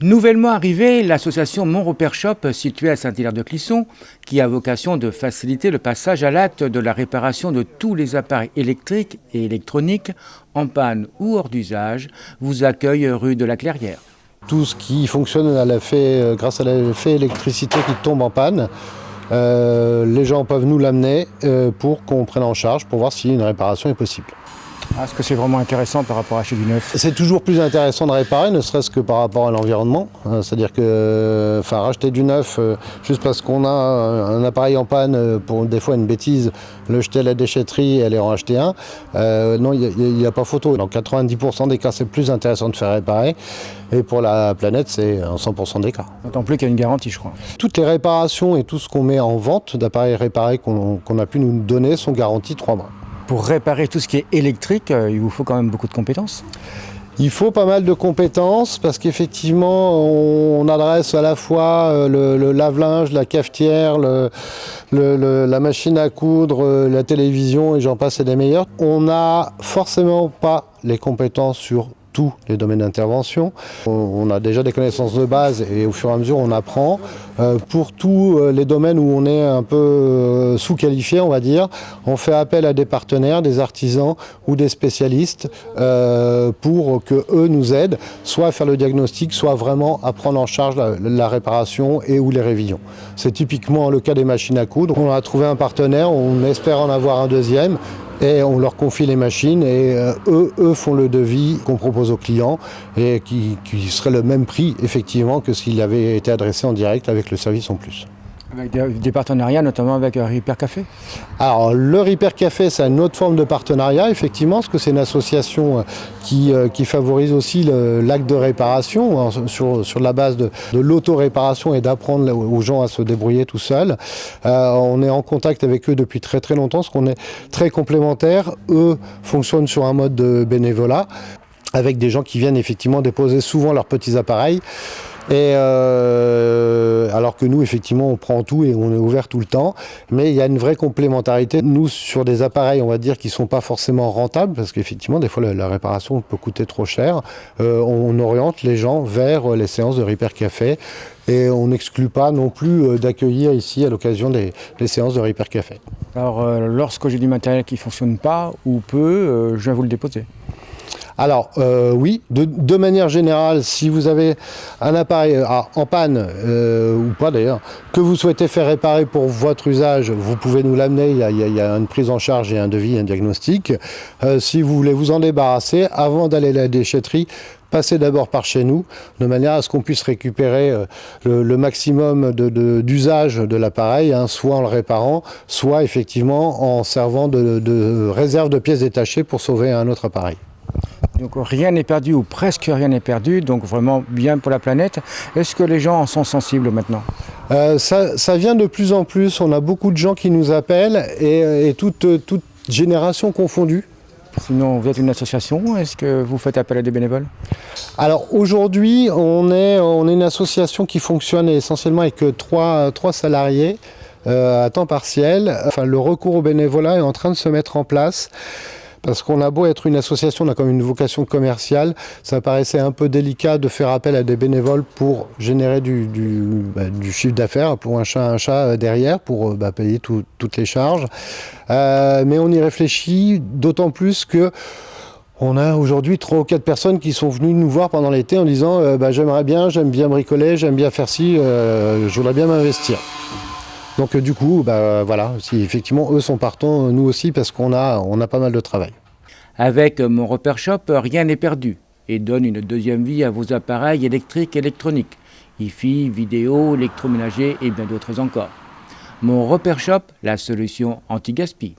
Nouvellement arrivée, l'association Mon Repère Shop, située à Saint-Hilaire-de-Clisson, qui a vocation de faciliter le passage à l'acte de la réparation de tous les appareils électriques et électroniques en panne ou hors d'usage, vous accueille rue de la Clairière. Tout ce qui fonctionne grâce à l'effet électricité qui tombe en panne, les gens peuvent nous l'amener pour qu'on prenne en charge, pour voir si une réparation est possible. Est-ce que c'est vraiment intéressant par rapport à acheter du neuf? C'est toujours plus intéressant de réparer, ne serait-ce que par rapport à l'environnement. C'est-à-dire que racheter du neuf, juste parce qu'on a un appareil en panne, pour des fois une bêtise, le jeter à la déchetterie et aller en acheter un, non, il n'y a pas photo. Dans 90% des cas, c'est plus intéressant de faire réparer. Et pour la planète, c'est en 100% des cas. D'autant plus qu'il y a une garantie, je crois. Toutes les réparations et tout ce qu'on met en vente d'appareils réparés qu'on a pu nous donner sont garantis 3 mois. Pour réparer tout ce qui est électrique, il vous faut quand même beaucoup de compétences. Il faut pas mal de compétences parce qu'effectivement, on adresse à la fois le lave-linge, la cafetière, la machine à coudre, la télévision et j'en passe et des meilleurs. On n'a forcément pas les compétences sur tous les domaines d'intervention. On a déjà des connaissances de base et au fur et à mesure on apprend. Pour tous les domaines où on est un peu sous-qualifié, on va dire, on fait appel à des partenaires, des artisans ou des spécialistes pour qu'eux nous aident, soit à faire le diagnostic, soit vraiment à prendre en charge la réparation et ou les révisions. C'est typiquement le cas des machines à coudre. On a trouvé un partenaire, on espère en avoir un deuxième. Et on leur confie les machines et eux font le devis qu'on propose aux clients et qui serait le même prix effectivement que s'il avait été adressé en direct avec le service en plus. Avec des partenariats, notamment avec Repair Café? Alors le Repair Café, c'est une autre forme de partenariat, effectivement, parce que c'est une association qui favorise aussi l'acte de réparation sur la base de l'auto-réparation et d'apprendre aux gens à se débrouiller tout seuls. On est en contact avec eux depuis très très longtemps, parce qu'on est très complémentaires. Eux fonctionnent sur un mode de bénévolat, avec des gens qui viennent effectivement déposer souvent leurs petits appareils. Et alors que nous, effectivement, on prend tout et on est ouvert tout le temps. Mais il y a une vraie complémentarité. Nous, sur des appareils, on va dire, qui ne sont pas forcément rentables, parce qu'effectivement, des fois, la réparation peut coûter trop cher. On oriente les gens vers les séances de Repair Café. Et on n'exclut pas non plus d'accueillir ici, à l'occasion des séances de Repair Café. Alors, lorsque j'ai du matériel qui ne fonctionne pas ou peu, je viens vous le déposer. Alors oui, de manière générale, si vous avez un appareil en panne, ou pas d'ailleurs, que vous souhaitez faire réparer pour votre usage, vous pouvez nous l'amener, il y a une prise en charge et un devis, un diagnostic. Si vous voulez vous en débarrasser, avant d'aller à la déchetterie, passez d'abord par chez nous, de manière à ce qu'on puisse récupérer le maximum d'usage de l'appareil, soit en le réparant, soit effectivement en servant de réserve de pièces détachées pour sauver un autre appareil. Donc rien n'est perdu ou presque rien n'est perdu, donc vraiment bien pour la planète. Est-ce que les gens en sont sensibles maintenant? Ça vient de plus en plus, on a beaucoup de gens qui nous appellent et toute génération confondue. Sinon, vous êtes une association, est-ce que vous faites appel à des bénévoles? Alors aujourd'hui, on est une association qui fonctionne essentiellement avec trois salariés à temps partiel. Enfin, le recours au bénévolat est en train de se mettre en place. Parce qu'on a beau être une association, on a quand même une vocation commerciale, ça paraissait un peu délicat de faire appel à des bénévoles pour générer du chiffre d'affaires, pour un chat derrière, pour payer toutes les charges. Mais on y réfléchit, d'autant plus que on a aujourd'hui 3 ou 4 personnes qui sont venues nous voir pendant l'été en disant j'aime bien bricoler, j'aime bien faire ci, je voudrais bien m'investir. Donc du coup, voilà, si effectivement eux sont partants, nous aussi, parce qu'on a pas mal de travail. Avec Mon Repère Shop, rien n'est perdu et donne une deuxième vie à vos appareils électriques et électroniques, hi-fi, vidéo, électroménager et bien d'autres encore. Mon Repère Shop, la solution anti-gaspi.